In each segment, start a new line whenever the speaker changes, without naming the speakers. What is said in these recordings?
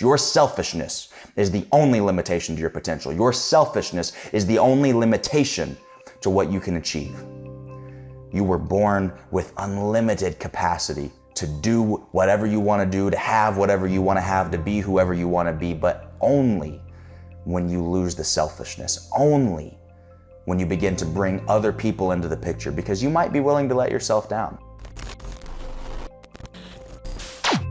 Your selfishness is the only limitation to your potential. Your selfishness is the only limitation to what you can achieve. You were born with unlimited capacity to do whatever you want to do, to have whatever you want to have, to be whoever you want to be, but only when you lose the selfishness, only when you begin to bring other people into the picture, because you might be willing to let yourself down.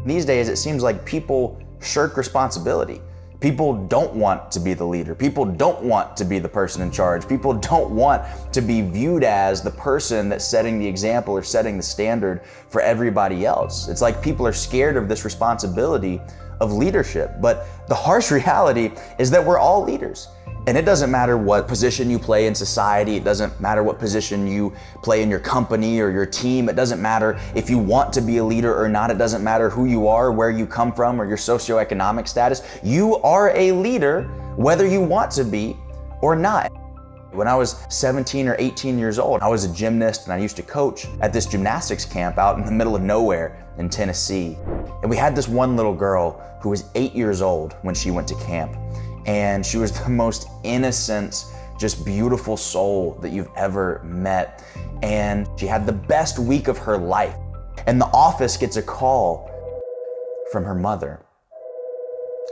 These days, it seems like people shirk responsibility. People don't want to be the leader. People don't want to be the person in charge. People don't want to be viewed as the person that's setting the example or setting the standard for everybody else. It's like people are scared of this responsibility of leadership. But the harsh reality is that we're all leaders. And it doesn't matter what position you play in society. It doesn't matter what position you play in your company or your team. It doesn't matter if you want to be a leader or not. It doesn't matter who you are, where you come from, or your socioeconomic status. You are a leader whether you want to be or not. When I was 17 or 18 years old, I was a gymnast and I used to coach at this gymnastics camp out in the middle of nowhere in Tennessee. And we had this one little girl who was 8 years old when she went to camp. And she was the most innocent, just beautiful soul that you've ever met. And she had the best week of her life. And the office gets a call from her mother.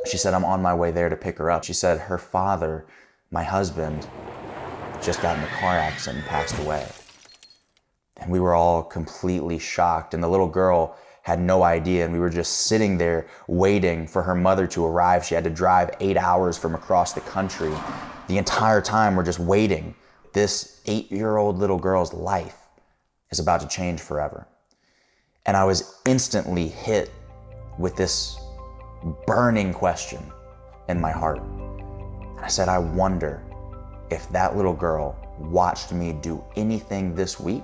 She said, I'm on my way there to pick her up. She said her father, my husband, just got in a car accident and passed away. And we were all completely shocked. And the little girl had no idea, and we were just sitting there waiting for her mother to arrive. She had to drive 8 hours from across the country. The entire time we're just waiting. This 8-year-old little girl's life is about to change forever. And I was instantly hit with this burning question in my heart. And I said, I wonder if that little girl watched me do anything this week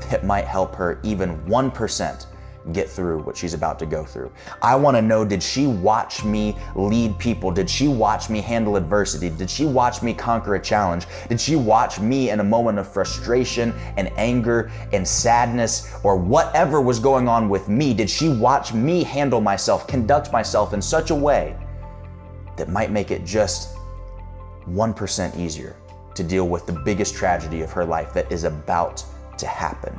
that might help her even 1% get through what she's about to go through. I want to know, did she watch me lead people? Did she watch me handle adversity? Did she watch me conquer a challenge? Did she watch me in a moment of frustration and anger and sadness or whatever was going on with me? Did she watch me handle myself, conduct myself in such a way that might make it just 1% easier to deal with the biggest tragedy of her life that is about to happen?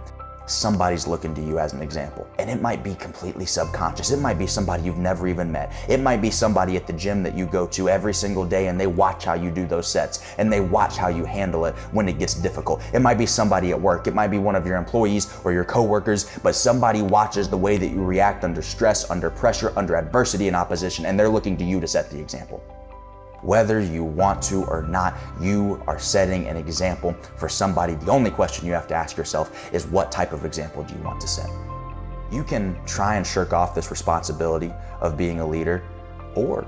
Somebody's looking to you as an example. And it might be completely subconscious. It might be somebody you've never even met. It might be somebody at the gym that you go to every single day and they watch how you do those sets and they watch how you handle it when it gets difficult. It might be somebody at work. It might be one of your employees or your coworkers, but somebody watches the way that you react under stress, under pressure, under adversity and opposition, and they're looking to you to set the example. Whether you want to or not, you are setting an example for somebody. The only question you have to ask yourself is, what type of example do you want to set? You can try and shirk off this responsibility of being a leader, or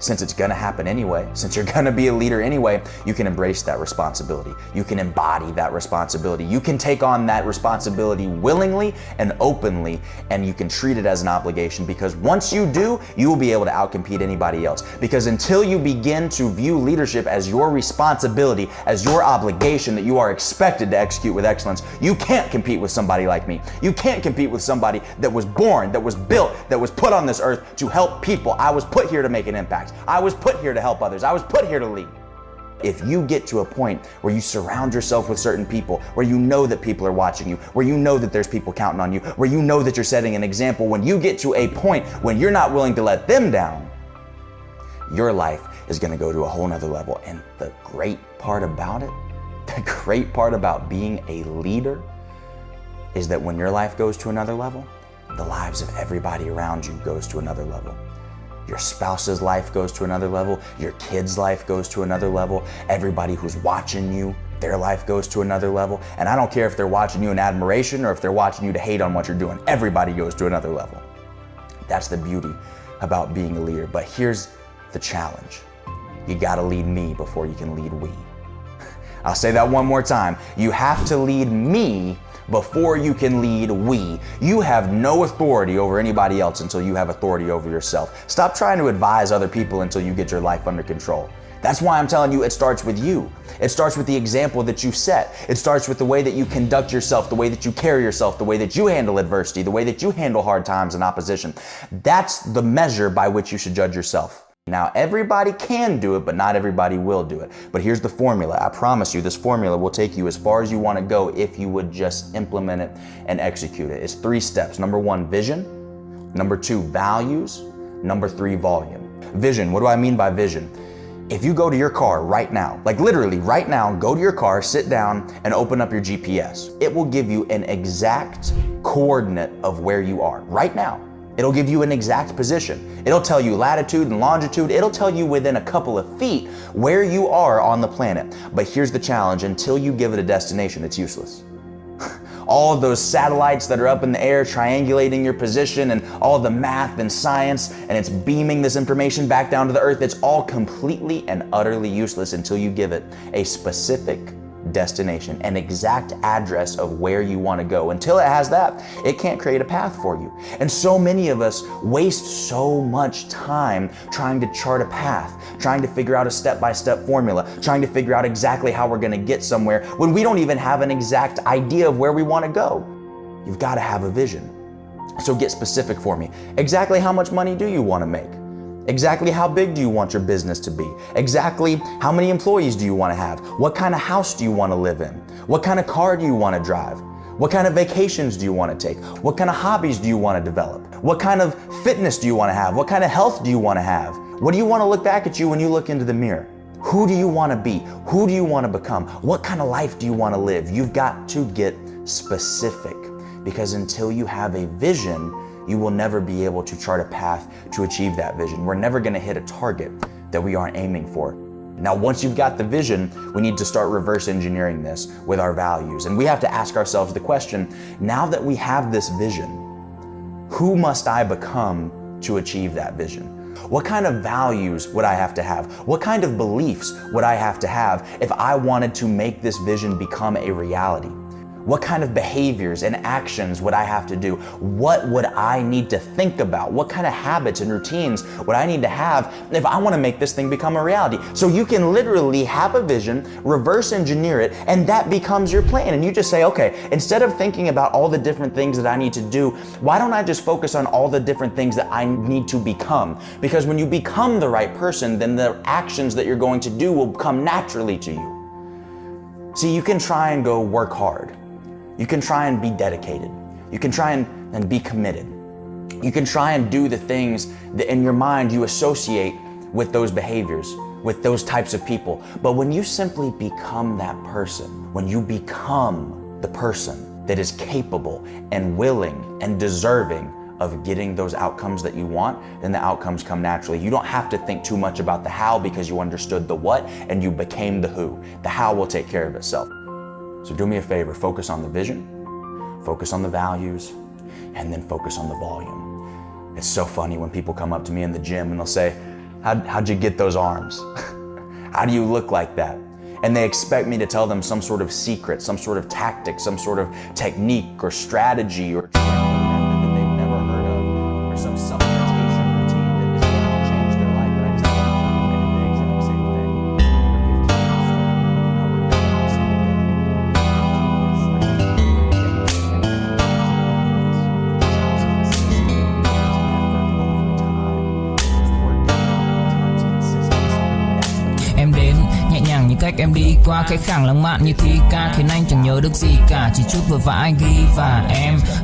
since it's gonna happen anyway, since you're gonna be a leader anyway, you can embrace that responsibility. You can embody that responsibility. You can take on that responsibility willingly and openly, and you can treat it as an obligation, because once you do, you will be able to outcompete anybody else. Because until you begin to view leadership as your responsibility, as your obligation that you are expected to execute with excellence, you can't compete with somebody like me. You can't compete with somebody that was born, that was built, that was put on this earth to help people. I was put here to make an impact. I was put here to help others. I was put here to lead. If you get to a point where you surround yourself with certain people, where you know that people are watching you, where you know that there's people counting on you, where you know that you're setting an example, when you get to a point when you're not willing to let them down, your life is going to go to a whole nother level. And the great part about it, the great part about being a leader, is that when your life goes to another level, the lives of everybody around you goes to another level. Your spouse's life goes to another level. Your kid's life goes to another level. Everybody who's watching you, their life goes to another level. And I don't care if they're watching you in admiration or if they're watching you to hate on what you're doing. Everybody goes to another level. That's the beauty about being a leader. But here's the challenge. You gotta lead me before you can lead we. I'll say that one more time. You have to lead me before you can lead we. You have no authority over anybody else until you have authority over yourself. Stop trying to advise other people until you get your life under control. That's why I'm telling you it starts with you. It starts with the example that you set. It starts with the way that you conduct yourself, the way that you carry yourself, the way that you handle adversity, the way that you handle hard times and opposition. That's the measure by which you should judge yourself. Now, everybody can do it, but not everybody will do it. But here's the formula. I promise you, this formula will take you as far as you want to go if you would just implement it and execute it. It's 3 steps. Number 1, vision. Number 2, values. Number 3, volume. Vision. What do I mean by vision? If you go to your car right now, like literally right now, go to your car, sit down, and open up your GPS. It will give you an exact coordinate of where you are right now. It'll give you an exact position. It'll tell you latitude and longitude. It'll tell you within a couple of feet where you are on the planet. But here's the challenge: until you give it a destination, it's useless. All of those satellites that are up in the air triangulating your position and all the math and science, and it's beaming this information back down to the earth, it's all completely and utterly useless until you give it a specific destination, an exact address of where you want to go. Until it has that, it can't create a path for you. And so many of us waste so much time trying to chart a path, trying to figure out a step-by-step formula, trying to figure out exactly how we're going to get somewhere when we don't even have an exact idea of where we want to go. You've got to have a vision. So get specific for me. Exactly how much money do you want to make? Exactly how big do you want your business to be? Exactly how many employees do you want to have? What kind of house do you want to live in? What kind of car do you want to drive? What kind of vacations do you want to take? What kind of hobbies do you want to develop? What kind of fitness do you want to have? What kind of health do you want to have? What do you want to look back at you when you look into the mirror? Who do you want to be? Who do you want to become? What kind of life do you want to live? You've got to get specific, because until you have a vision, you will never be able to chart a path to achieve that vision. We're never going to hit a target that we aren't aiming for. Now, once you've got the vision, we need to start reverse engineering this with our values. And we have to ask ourselves the question, now that we have this vision, who must I become to achieve that vision? What kind of values would I have to have? What kind of beliefs would I have to have if I wanted to make this vision become a reality? What kind of behaviors and actions would I have to do? What would I need to think about? What kind of habits and routines would I need to have if I want to make this thing become a reality? So you can literally have a vision, reverse engineer it, and that becomes your plan. And you just say, okay, instead of thinking about all the different things that I need to do, why don't I just focus on all the different things that I need to become? Because when you become the right person, then the actions that you're going to do will come naturally to you. See, you can try and go work hard. You can try and be dedicated. You can try and be committed. You can try and do the things that in your mind you associate with those behaviors, with those types of people. But when you simply become that person, when you become the person that is capable and willing and deserving of getting those outcomes that you want, then the outcomes come naturally. You don't have to think too much about the how, because you understood the what and you became the who. The how will take care of itself. So do me a favor, focus on the vision, focus on the values, and then focus on the volume. It's so funny when people come up to me in the gym and they'll say, how'd you get those arms? How do you look like that? And they expect me to tell them some sort of secret, some sort of tactic, some sort of technique or strategy or method that they've never heard of, or some supplementation routine that is going to change their life. And I tell them, I did the exact same thing for 15 years straight. I worked out the same thing
Em đến nhẹ nhàng như cách em đi qua cái khảng lãng mạn như thi ca, khiến anh chẳng nhớ được gì cả, chỉ chút vừa vã anh ghi và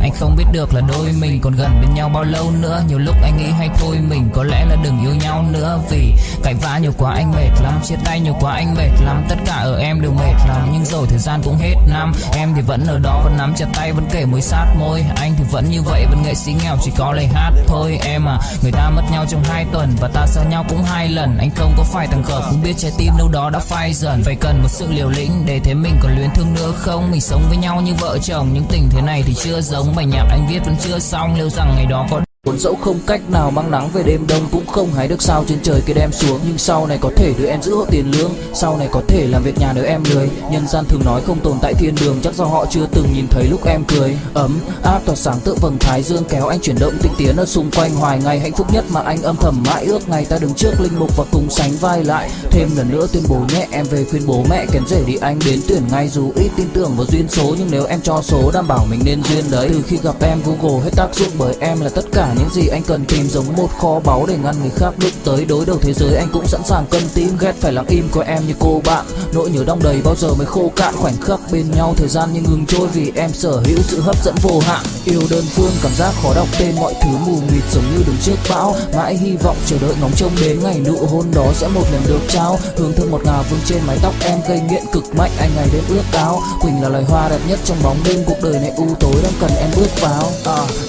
anh không biết được là đôi mình còn gần bên nhau bao lâu nữa. Nhiều lúc anh nghĩ hay thôi mình có lẽ là đừng yêu nhau nữa, vì cãi vã nhiều quá anh mệt lắm, chia tay nhiều quá anh mệt lắm, tất cả ở em đều mệt lắm. Nhưng rồi thời gian cũng hết năm, em thì vẫn ở đó, vẫn nắm chặt tay, vẫn kể môi sát môi. Anh thì vẫn như vậy, vẫn nghệ sĩ nghèo chỉ có lời hát thôi. Em à, người ta mất nhau trong 2 tuần và ta xa nhau cũng 2 lần. Anh không có phải thằng khờ, cũng biết trái tim đâu đó đã phai dần. Phải cần một sự liều lĩnh để thấy mình còn luyến thương nữa không. Mình sống với nhau như vợ chồng, nhưng tình thế này thì chưa giống bài nhạc anh viết vẫn chưa xong. Liệu rằng ngày đó có Cuốn dẫu không cách nào mang nắng về đêm đông, cũng không hái được sao trên trời kia đem xuống. Nhưng sau này có thể đưa em giữ hộ tiền lương, sau này có thể làm việc nhà nếu em lười. Nhân gian thường nói không tồn tại thiên đường, chắc do họ chưa từng nhìn thấy lúc em cười. Ấm áp tỏa sáng tựa vầng thái dương, kéo anh chuyển động tinh tiến ở xung quanh. Hoài ngày hạnh phúc nhất mà anh âm thầm mãi ước, ngày ta đứng trước linh mục và cùng sánh vai lại. Thêm lần nữa tuyên bố nhé, em về khuyên bố mẹ kén rể đi anh đến tuyển ngay. Dù ít tin tưởng vào duyên số, nhưng nếu em cho số đảm bảo mình nên duyên đấy. Từ khi gặp em Google hết tác dụng, bởi em là tất cả những gì anh cần tìm, giống một kho báu để ngăn người khác đụng tới. Đối đầu thế giới anh cũng sẵn sàng cân tim, ghét phải lặng im coi em như cô bạn. Nỗi nhớ đong đầy bao giờ mới khô cạn, khoảnh khắc bên nhau thời gian như ngừng trôi, vì em sở hữu sự hấp dẫn vô hạn. Yêu đơn phương cảm giác khó đọc tên, mọi thứ mù mịt giống như đứng trước bão. Mãi hy vọng chờ đợi ngóng trông đến ngày nụ hôn đó sẽ một lần được trao. Hương thơm ngọt ngào vương trên mái tóc em, gây nghiện cực mạnh anh ngày đêm ước áo. Quỳnh là loài hoa đẹp nhất trong bóng đêm, cuộc đời này u tối đang cần em bước vào.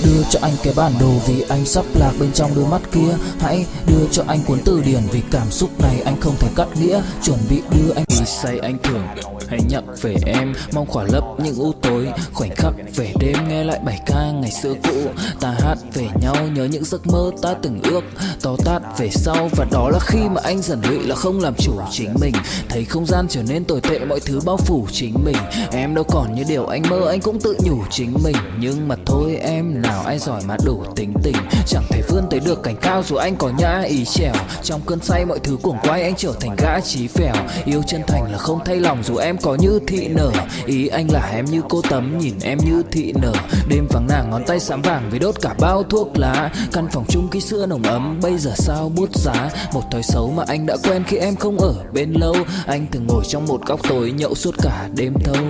Đưa cho anh cái bản đồ vì anh sắp lạc bên trong đôi mắt kia. Hãy đưa cho anh cuốn từ điển vì cảm xúc này anh không thể cắt nghĩa. Chuẩn bị đưa anh đi say anh thường hãy nhắc về em, mong khỏa lấp những u tối. Khoảnh khắc về đêm nghe lại bài ca ngày xưa cũ, ta hát về nhau nhớ những giấc mơ ta từng ước. To tát về sau và đó là khi mà anh dần lụy là không làm chủ chính mình. Thấy không gian trở nên tồi tệ, mọi thứ bao phủ chính mình. Em đâu còn như điều anh mơ, anh cũng tự nhủ chính mình. Nhưng mà thôi em, nào ai giỏi mà đủ tính tình, chẳng thể vươn tới được cảnh cao dù anh có nhã ý trèo. Trong cơn say mọi thứ cuồng quay anh trở thành gã chí phèo. Yêu chân thành là không thay lòng dù em có như thị nở. Ý anh là em như cô Tấm nhìn em như thị nở. Đêm vắng nàng ngón tay xám vàng vì đốt cả bao thuốc lá. Căn phòng chung ký xưa nồng ấm bây giờ sao bút giá. Một thói xấu mà anh đã quen khi em không ở bên lâu. Anh thường ngồi trong một góc tối nhậu suốt cả đêm thâu.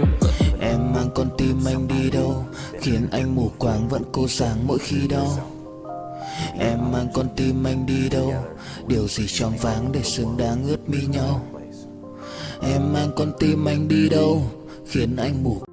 Em mang con tim anh đi đâu, khiến anh mù quáng vẫn cố sáng mỗi khi đau. Em mang con tim anh đi đâu, điều gì choáng váng để xứng đáng ướt mi nhau. Em mang con tim anh đi đâu, khiến anh mù